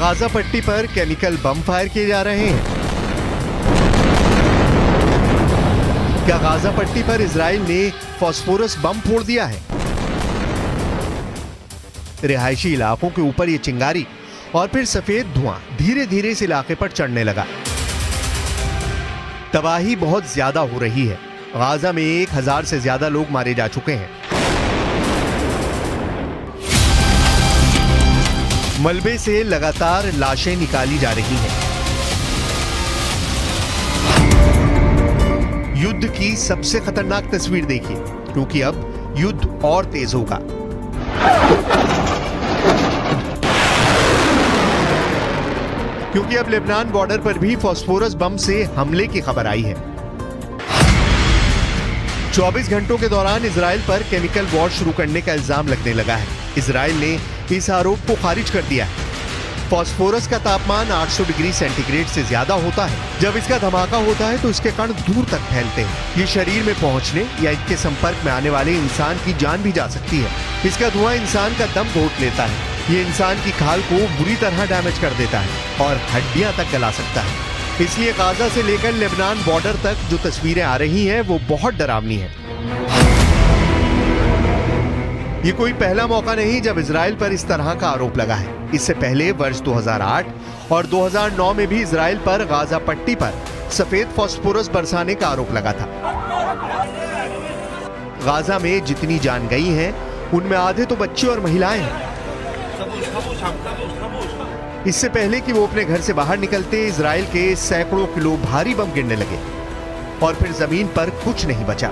Gaza पट्टी पर chemical बम fire किए जा रहे हैं। क्या गाजा पट्टी पर इजराइल ने फास्फोरस बम फोड़ दिया है? रिहायशी इलाकों के ऊपर ये चिंगारी और फिर सफेद धुआं धीरे धीरे इस इलाके पर चढ़ने लगा। तबाही बहुत ज्यादा हो रही है। गाजा में 1000 से ज्यादा लोग मारे जा चुके हैं। मलबे से लगातार लाशें निकाली जा रही हैं। युद्ध की सबसे खतरनाक तस्वीर देखिए, क्योंकि अब युद्ध और तेज होगा। क्योंकि अब लेबनान बॉर्डर पर भी फास्फोरस बम से हमले की खबर आई है। 24 घंटों के दौरान इजराइल पर केमिकल वॉर शुरू करने का इल्जाम लगने लगा है। इजराइल ने इस आरोप को खारिज कर दिया है। फास्फोरस का तापमान 800 डिग्री सेंटीग्रेड से ज्यादा होता है। जब इसका धमाका होता है तो इसके कण दूर तक फैलते हैं। ये शरीर में पहुंचने या इसके संपर्क में आने वाले इंसान की जान भी जा सकती है। इसका धुआं इंसान का दम घोट लेता है। ये इंसान की खाल को बुरी तरह डैमेज कर देता है और हड्डियां तक गला सकता है। इसलिए गाजा से लेकर लेबनान बॉर्डर तक जो तस्वीरें आ रही हैं वो बहुत डरावनी है। ये कोई पहला मौका नहीं जब इजराइल पर इस तरह का आरोप लगा है। इससे पहले वर्ष 2008 और 2009 में भी इजराइल पर गाजा पट्टी पर सफेद फास्फोरस बरसाने का आरोप लगा था। गाजा में जितनी जान गई हैं, उनमें आधे तो बच्चे और महिलाएं हैं। इससे पहले कि वो अपने घर से बाहर निकलते, इजराइल के सैकड़ों किलो भारी बम गिरने लगे और फिर जमीन पर कुछ नहीं बचा।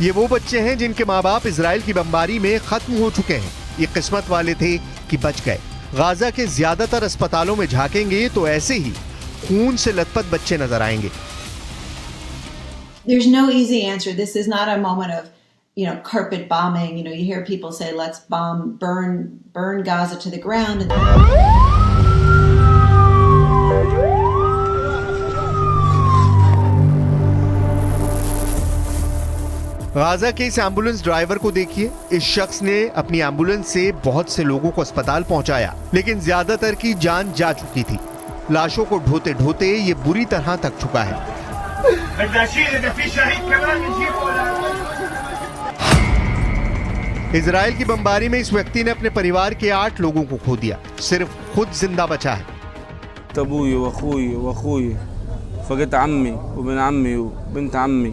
ये वो बच्चे हैं जिनके माँ बाप इजराइल की बमबारी में खत्म हो चुके हैं। ये किस्मत वाले थे कि बच गए। गाजा के ज्यादातर अस्पतालों में झांकेंगे तो ऐसे ही खून से लथपथ बच्चे नजर आएंगे। There's no easy answer. This is not a moment of, carpet bombing. You hear people say, let's burn Gaza to the ground. Gaza के इस एम्बुलेंस ड्राइवर को देखिए। इस शख्स ने अपनी एम्बुलेंस से बहुत से लोगों को अस्पताल पहुंचाया, लेकिन ज्यादातर की जान जा चुकी थी। लाशों को ढोते ढोते ये बुरी तरह थक चुका है। इजराइल की बमबारी में इस व्यक्ति ने अपने परिवार के 8 लोगों को खो दिया। सिर्फ खुद जिंदा बचा है। अबूई वअखूई फक़त अम्मी वबिन अम्मी वबिन्त अम्मी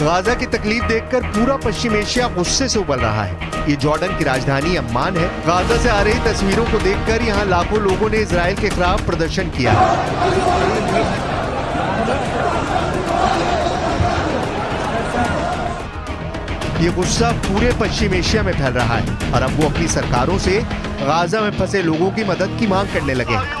गाजा की तकलीफ देखकर पूरा पश्चिम एशिया गुस्से से उबल रहा है। ये जॉर्डन की राजधानी अम्मान है। गाजा से आ रही तस्वीरों को देखकर यहाँ लाखों लोगों ने इजराइल के खिलाफ प्रदर्शन किया। ये गुस्सा पूरे पश्चिम एशिया में फैल रहा है और अब वो अपनी सरकारों से गाजा में फंसे लोगों की मदद की मांग करने लगे हैं।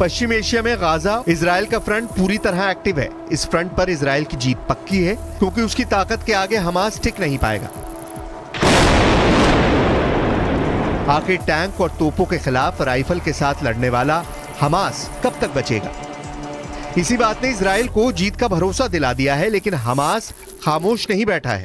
पश्चिम एशिया में गाजा इजराइल का फ्रंट पूरी तरह एक्टिव है। इस फ्रंट पर इजराइल की जीत पक्की है, क्योंकि उसकी ताकत के आगे हमास टिक नहीं पाएगा। आखिर टैंक और तोपों के खिलाफ राइफल के साथ लड़ने वाला हमास कब तक बचेगा? इसी बात ने इजराइल को जीत का भरोसा दिला दिया है, लेकिन हमास खामोश नहीं बैठा है।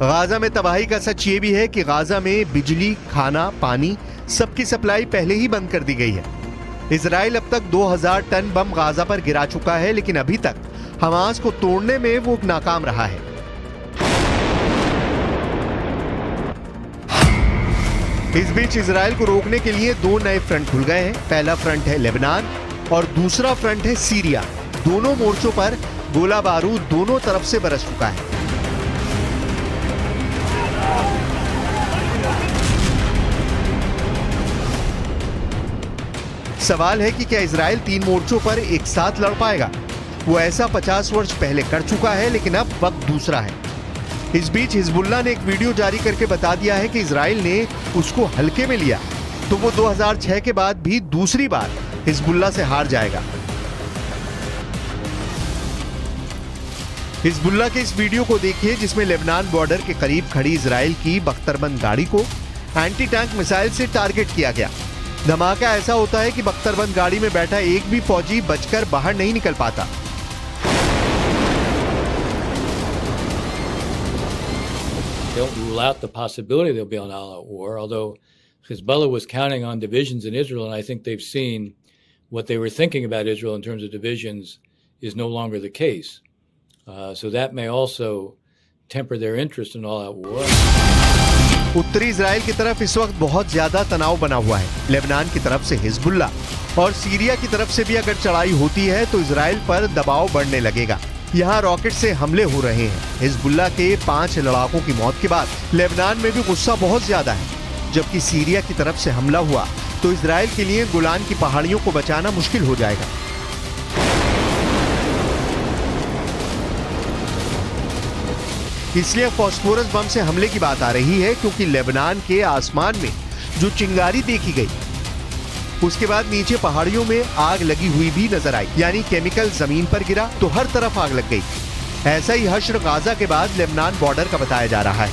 गाजा में तबाही का सच ये भी है कि गाजा में बिजली, खाना, पानी सबकी सप्लाई पहले ही बंद कर दी गई है। इजराइल अब तक 2000 टन बम गाजा पर गिरा चुका है, लेकिन अभी तक हमास को तोड़ने में वो नाकाम रहा है। इस बीच इजराइल को रोकने के लिए 2 नए फ्रंट खुल गए हैं। पहला फ्रंट है लेबनान और दूसरा फ्रंट है सीरिया। दोनों मोर्चों पर गोला बारूद दोनों तरफ से बरस चुका है। सवाल है कि क्या इजराइल 3 मोर्चों पर एक साथ लड़ पाएगा? वो ऐसा 50 वर्ष पहले कर चुका है, लेकिन अब वक्त दूसरा है। इस बीच हिजबुल्लाह ने एक वीडियो जारी करके बता दिया है कि इजराइल ने उसको हल्के में लिया तो वो 2006 के बाद भी दूसरी बार हिजबुल्लाह से हार जाएगा। हिजबुल्लाह के इस वीडियो को देखिए, जिसमें लेबनान बॉर्डर के करीब खड़ी इजराइल की बख्तरबंद गाड़ी को एंटी टैंक मिसाइल से टारगेट किया गया। धमाका ऐसा होता है कि बख्तरबंद गाड़ी में बैठा एक भी फौजी बचकर बाहर नहीं निकल पाता। Don't rule out the possibility there'll be an all-out war, although Hezbollah was counting on divisions in Israel, and I think they've seen what they were thinking about Israel in terms of divisions is no longer the case. So that may also temper their interest in all-out war. उत्तरी Israel की तरफ इस वक्त बहुत ज्यादा तनाव बना हुआ है। लेबनान की तरफ से हिजबुल्लाह और सीरिया की तरफ से भी अगर चढ़ाई होती है तो इजराइल पर दबाव बढ़ने लगेगा। यहाँ रॉकेट से हमले हो रहे हैं। हिजबुल्लाह के 5 लड़ाकों की मौत के बाद लेबनान में भी गुस्सा बहुत ज्यादा है। जबकि सीरिया की तरफ से हमला हुआ तो इजराइल के लिए गोलान की पहाड़ियों को बचाना मुश्किल हो जाएगा। इसलिए फास्फोरस बम से हमले की बात आ रही है, क्योंकि लेबनान के आसमान में जो चिंगारी देखी गई उसके बाद नीचे पहाड़ियों में आग लगी हुई भी नजर आई, यानी केमिकल जमीन पर गिरा तो हर तरफ आग लग गई। ऐसा ही हश्र गाजा के बाद लेबनान बॉर्डर का बताया जा रहा है।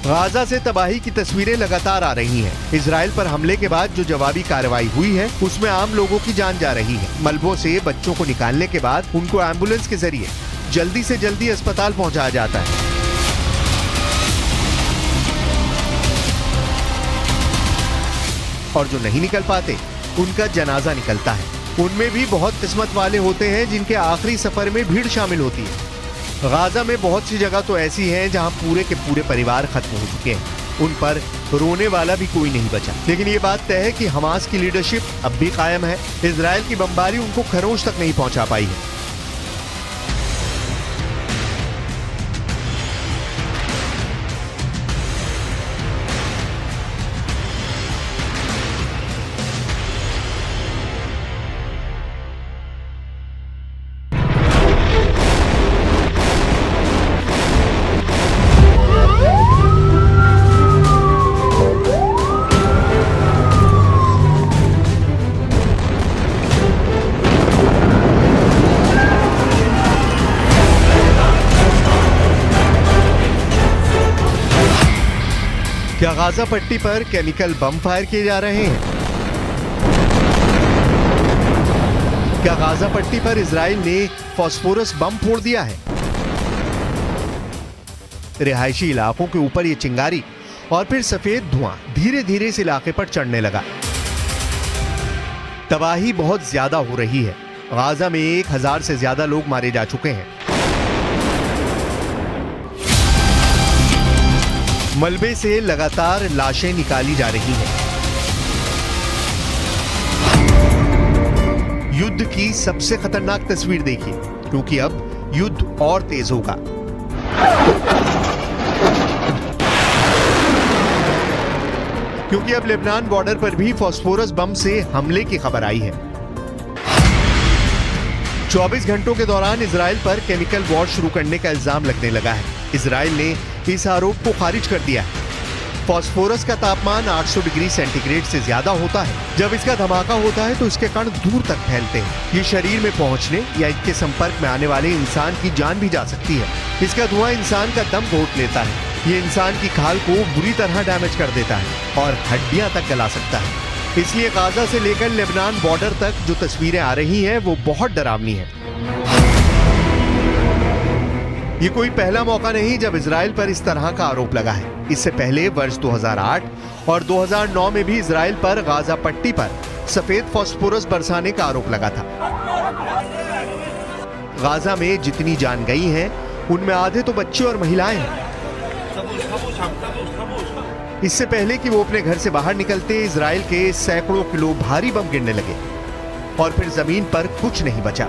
गाजा से तबाही की तस्वीरें लगातार आ रही हैं। इजराइल पर हमले के बाद जो जवाबी कार्रवाई हुई है उसमें आम लोगों की जान जा रही है। मलबों से बच्चों को निकालने के बाद उनको एम्बुलेंस के जरिए जल्दी से जल्दी अस्पताल पहुंचाया जाता है। और जो नहीं निकल पाते उनका जनाजा निकलता है। उनमें भी बहुत किस्मत वाले होते हैं जिनके आखिरी सफर में भीड़ शामिल होती है। गाजा में बहुत सी जगह तो ऐसी हैं जहां पूरे के पूरे परिवार खत्म हो चुके हैं। उन पर रोने वाला भी कोई नहीं बचा। लेकिन ये बात तय है कि हमास की लीडरशिप अब भी कायम है। इजराइल की बमबारी उनको खरोंच तक नहीं पहुंचा पाई है। क्या गाजा पट्टी पर केमिकल बम फायर किए जा रहे हैं? क्या गाजा पट्टी पर इजराइल ने फास्फोरस बम फोड़ दिया है? रिहायशी इलाकों के ऊपर ये चिंगारी और फिर सफेद धुआं धीरे धीरे इस इलाके पर चढ़ने लगा। तबाही बहुत ज्यादा हो रही है। गाजा में 1000 से ज्यादा लोग मारे जा चुके हैं। मलबे से लगातार लाशें निकाली जा रही हैं। युद्ध की सबसे खतरनाक तस्वीर देखिए, क्योंकि अब युद्ध और तेज होगा। क्योंकि अब लेबनान बॉर्डर पर भी फास्फोरस बम से हमले की खबर आई है। 24 घंटों के दौरान इजराइल पर केमिकल वॉर शुरू करने का इल्जाम लगने लगा है। इजराइल ने इस आरोप को खारिज कर दिया है। फास्फोरस का तापमान 800 डिग्री सेंटीग्रेड से ज्यादा होता है। जब इसका धमाका होता है तो इसके कण दूर तक फैलते हैं। ये शरीर में पहुंचने या इनके संपर्क में आने वाले इंसान की जान भी जा सकती है। इसका धुआं इंसान का दम घोट लेता है। ये इंसान की खाल को बुरी तरह डैमेज कर देता है और हड्डियां तक गला सकता है। इसलिए गाजा से लेकर लेबनान बॉर्डर तक जो तस्वीरें आ रही हैं वो बहुत डरावनी है। ये कोई पहला मौका नहीं जब इजराइल पर इस तरह का आरोप लगा है। इससे पहले वर्ष 2008 और 2009 में भी इजराइल पर गाजा पट्टी पर सफेद फास्फोरस बरसाने का आरोप लगा था। गाजा में जितनी जान गई हैं, उनमें आधे तो बच्चे और महिलाएं हैं। इससे पहले कि वो अपने घर से बाहर निकलते, इजराइल के सैकड़ों किलो भारी बम गिरने लगे और फिर जमीन पर कुछ नहीं बचा।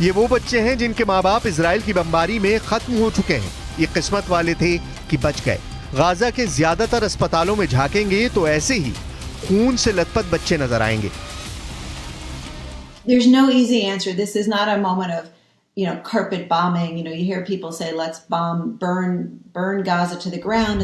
ये वो बच्चे हैं जिनके माँ बाप इजराइल की बमबारी में खत्म हो चुके हैं। ये किस्मत वाले थे कि बच गए। गाजा के ज्यादातर अस्पतालों में झांकेंगे तो ऐसे ही खून से लथपथ बच्चे नजर आएंगे। There's no easy answer. This is not a moment of, carpet bombing. You hear people say, let's burn Gaza to the ground.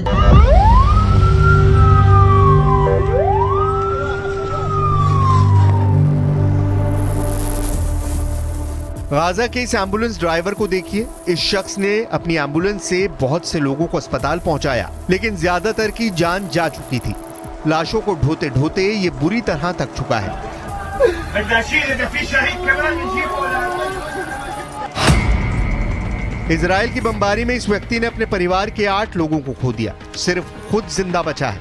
Gaza के इस एम्बुलेंस ड्राइवर को देखिए। इस शख्स ने अपनी एम्बुलेंस से बहुत से लोगों को अस्पताल पहुंचाया, लेकिन ज्यादातर की जान जा चुकी थी। लाशों को ढोते ढोते ये बुरी तरह थक चुका है। इजराइल की बमबारी में इस व्यक्ति ने अपने परिवार के 8 लोगों को खो दिया। सिर्फ खुद जिंदा बचा है।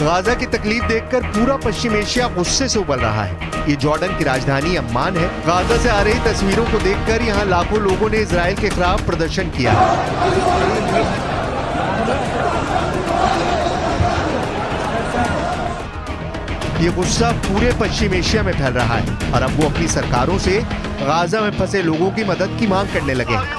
गाजा की तकलीफ देखकर पूरा पश्चिम एशिया गुस्से से उबल रहा है। ये जॉर्डन की राजधानी अम्मान है। गाजा से आ रही तस्वीरों को देखकर यहाँ लाखों लोगों ने इजराइल के खिलाफ प्रदर्शन किया। ये गुस्सा पूरे पश्चिम एशिया में फैल रहा है और अब वो अपनी सरकारों से गाजा में फंसे लोगों की मदद की मांग करने लगे हैं।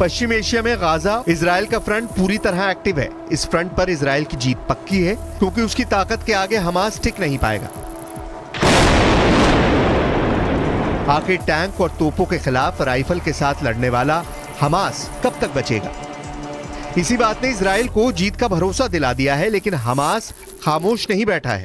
पश्चिम एशिया में गाजा इजराइल का फ्रंट पूरी तरह एक्टिव है। इस फ्रंट पर इजराइल की जीत पक्की है क्योंकि उसकी ताकत के आगे हमास टिक नहीं पाएगा। आखिर टैंक और तोपों के खिलाफ राइफल के साथ लड़ने वाला हमास कब तक बचेगा? इसी बात ने इजराइल को जीत का भरोसा दिला दिया है, लेकिन हमास खामोश नहीं बैठा है।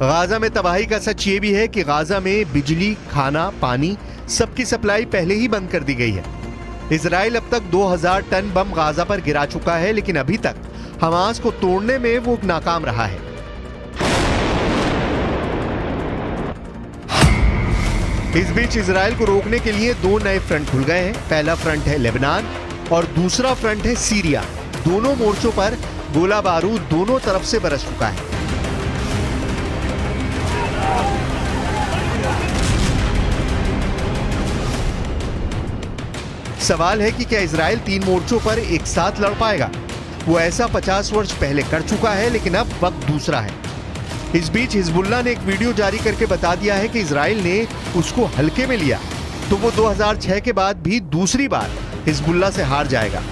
गाजा में तबाही का सच ये भी है कि गाजा में बिजली, खाना, पानी सबकी सप्लाई पहले ही बंद कर दी गई है। इजराइल अब तक 2000 टन बम गाजा पर गिरा चुका है, लेकिन अभी तक हमास को तोड़ने में वो नाकाम रहा है। इस बीच इजराइल को रोकने के लिए 2 नए फ्रंट खुल गए हैं। पहला फ्रंट है लेबनान और दूसरा फ्रंट है सीरिया। दोनों मोर्चों पर गोला बारूद दोनों तरफ से बरस चुका है। सवाल है कि क्या इजराइल 3 मोर्चों पर एक साथ लड़ पाएगा? वो ऐसा 50 वर्ष पहले कर चुका है, लेकिन अब वक्त दूसरा है। इस बीच हिजबुल्लाह ने एक वीडियो जारी करके बता दिया है कि इजराइल ने उसको हल्के में लिया तो वो 2006 के बाद भी दूसरी बार हिजबुल्लाह से हार जाएगा।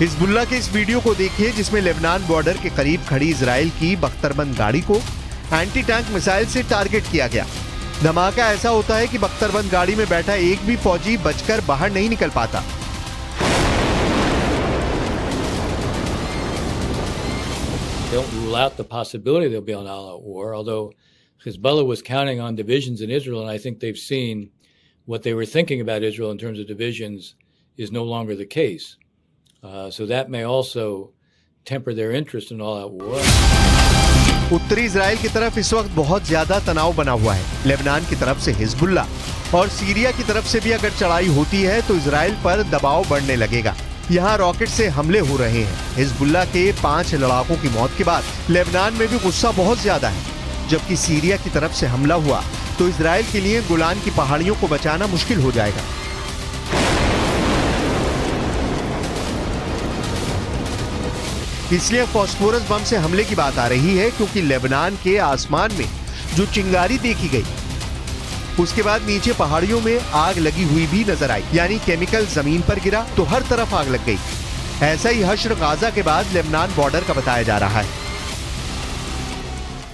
हिजबुल्लाह के इस वीडियो को देखिए जिसमें लेबनान बॉर्डर के करीब खड़ी इजराइल की बख्तरबंद गाड़ी को एंटी टैंक मिसाइल से टारगेट किया गया। धमाका ऐसा होता है कि बख्तरबंद गाड़ी में बैठा एक भी फौजी बचकर बाहर नहीं निकल पाता। Don't rule out the possibility there'll be an all-out war, although Hezbollah was counting on divisions in Israel, and I think they've seen what they were thinking about Israel in terms of divisions is no longer the case. So that may also temper their interest in all-out war. उत्तरी Israel की तरफ इस वक्त बहुत ज्यादा तनाव बना हुआ है। लेबनान की तरफ से हिजबुल्लाह और सीरिया की तरफ से भी अगर चढ़ाई होती है तो इजराइल पर दबाव बढ़ने लगेगा। यहाँ रॉकेट से हमले हो रहे हैं। हिजबुल्लाह के 5 लड़ाकों की मौत के बाद लेबनान में भी गुस्सा बहुत ज्यादा है। जबकि सीरिया की तरफ से हमला हुआ तो इजराइल के लिए गोलान की पहाड़ियों को बचाना मुश्किल हो जाएगा। इसलिए फास्फोरस बम से हमले की बात आ रही है क्योंकि लेबनान के आसमान में जो चिंगारी देखी गई उसके बाद नीचे पहाड़ियों में आग लगी हुई भी नजर आई, यानी केमिकल जमीन पर गिरा तो हर तरफ आग लग गई। ऐसा ही हश्र गाजा के बाद लेबनान बॉर्डर का बताया जा रहा है।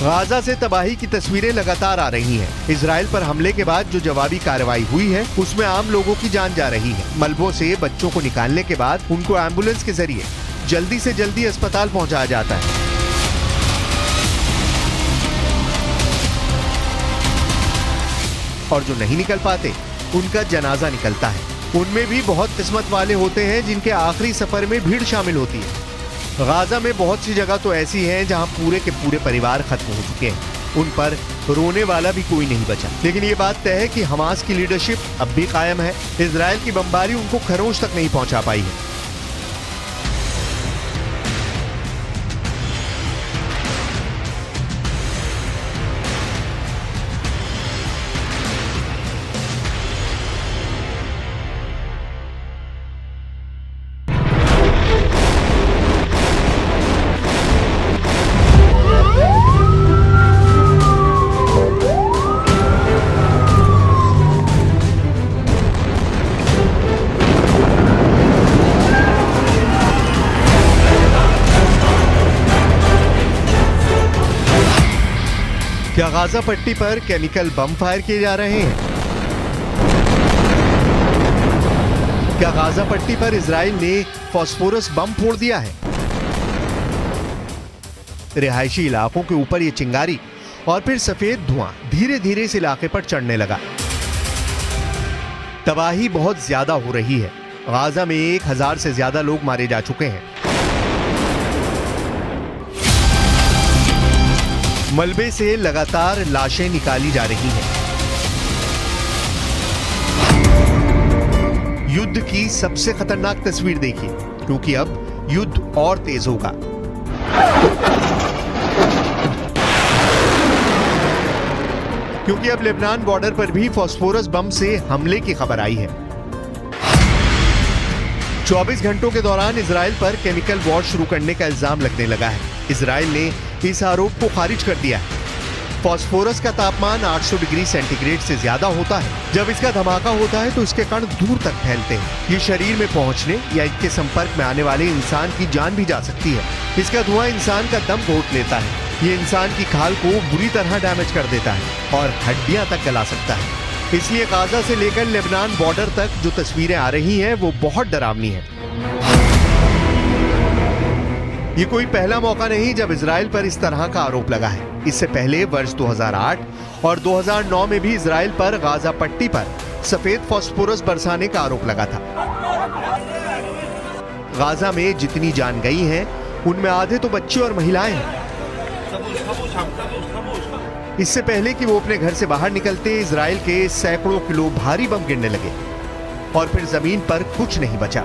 गाजा से तबाही की तस्वीरें लगातार आ रही हैं। इजराइल पर हमले के बाद जो जवाबी कार्रवाई हुई है उसमें आम लोगों की जान जा रही है। मलबों से बच्चों को निकालने के बाद उनको एम्बुलेंस के जरिए जल्दी से जल्दी अस्पताल पहुंचाया जाता है। और जो नहीं निकल पाते उनका जनाजा निकलता है। उनमें भी बहुत किस्मत वाले होते हैं जिनके आखिरी सफर में भीड़ शामिल होती है। गाजा में बहुत सी जगह तो ऐसी हैं जहां पूरे के पूरे परिवार खत्म हो चुके हैं। उन पर रोने वाला भी कोई नहीं बचा। लेकिन ये बात तय है कि हमास की लीडरशिप अब भी कायम है। इजराइल की बमबारी उनको खरोंच तक नहीं पहुंचा पाई है। क्या गाजा पट्टी पर केमिकल बम फायर किए जा रहे हैं? क्या गाजा पट्टी पर इजराइल ने फास्फोरस बम फोड़ दिया है? रिहायशी इलाकों के ऊपर ये चिंगारी और फिर सफेद धुआं धीरे धीरे इस इलाके पर चढ़ने लगा। तबाही बहुत ज्यादा हो रही है। गाजा में 1000 से ज्यादा लोग मारे जा चुके हैं। मलबे से लगातार लाशें निकाली जा रही हैं। युद्ध की सबसे खतरनाक तस्वीर देखिए, क्योंकि अब युद्ध और तेज होगा। क्योंकि अब लेबनान बॉर्डर पर भी फास्फोरस बम से हमले की खबर आई है। 24 घंटों के दौरान इजराइल पर केमिकल वॉर शुरू करने का इल्जाम लगने लगा है। इजराइल ने इस आरोप को खारिज कर दिया है। फास्फोरस का तापमान 800 डिग्री सेंटीग्रेड से ज्यादा होता है। जब इसका धमाका होता है तो इसके कण दूर तक फैलते हैं। ये शरीर में पहुंचने या इसके संपर्क में आने वाले इंसान की जान भी जा सकती है। इसका धुआं इंसान का दम घोट लेता है। ये इंसान की खाल को बुरी तरह डैमेज कर देता है और हड्डियां तक गला सकता है। इसलिए गाजा से लेकर लेबनान बॉर्डर तक जो तस्वीरें आ रही हैं वो बहुत डरावनी है। ये कोई पहला मौका नहीं जब इजराइल पर इस तरह का आरोप लगा है। इससे पहले वर्ष 2008 और 2009 में भी इजराइल पर गाजा पट्टी पर सफेद फास्फोरस बरसाने का आरोप लगा था। गाजा में जितनी जान गई हैं, उनमें आधे तो बच्चे और महिलाएं हैं। इससे पहले कि वो अपने घर से बाहर निकलते इजराइल के सैकड़ों किलो भारी बम गिरने लगे और फिर जमीन पर कुछ नहीं बचा।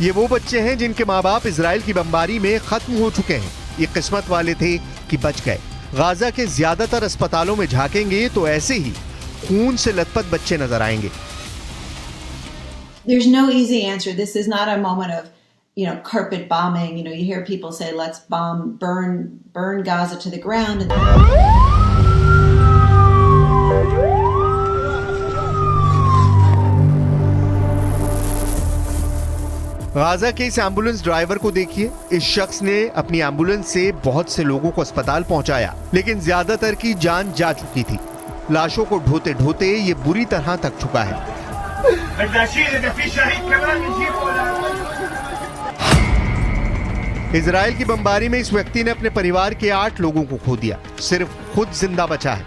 ये वो बच्चे हैं जिनके माँ बाप इजराइल की बमबारी में खत्म हो चुके हैं। ये किस्मत वाले थे कि बच गए। गाजा के ज्यादातर अस्पतालों में झांकेंगे तो ऐसे ही खून से लथपथ बच्चे नजर आएंगे। There's no easy answer. This is not a moment of, carpet bombing. You hear people say, let's burn Gaza to the ground. Gaza के इस एम्बुलेंस ड्राइवर को देखिए। इस शख्स ने अपनी एम्बुलेंस से बहुत से लोगों को अस्पताल पहुंचाया, लेकिन ज्यादातर की जान जा चुकी थी। लाशों को ढोते ढोते ये बुरी तरह थक चुका है। इजराइल की बमबारी में इस व्यक्ति ने अपने परिवार के 8 लोगों को खो दिया। सिर्फ खुद जिंदा बचा है।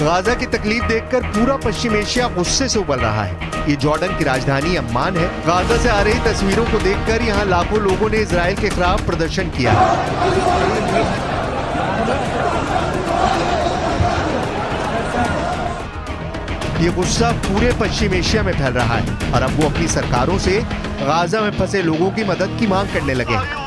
गाजा की तकलीफ देखकर पूरा पश्चिम एशिया गुस्से से उबल रहा है। ये जॉर्डन की राजधानी अम्मान है। गाजा से आ रही तस्वीरों को देखकर यहाँ लाखों लोगों ने इजराइल के खिलाफ प्रदर्शन किया। ये गुस्सा पूरे पश्चिम एशिया में फैल रहा है और अब वो अपनी सरकारों से गाजा में फंसे लोगों की मदद की मांग करने लगे हैं।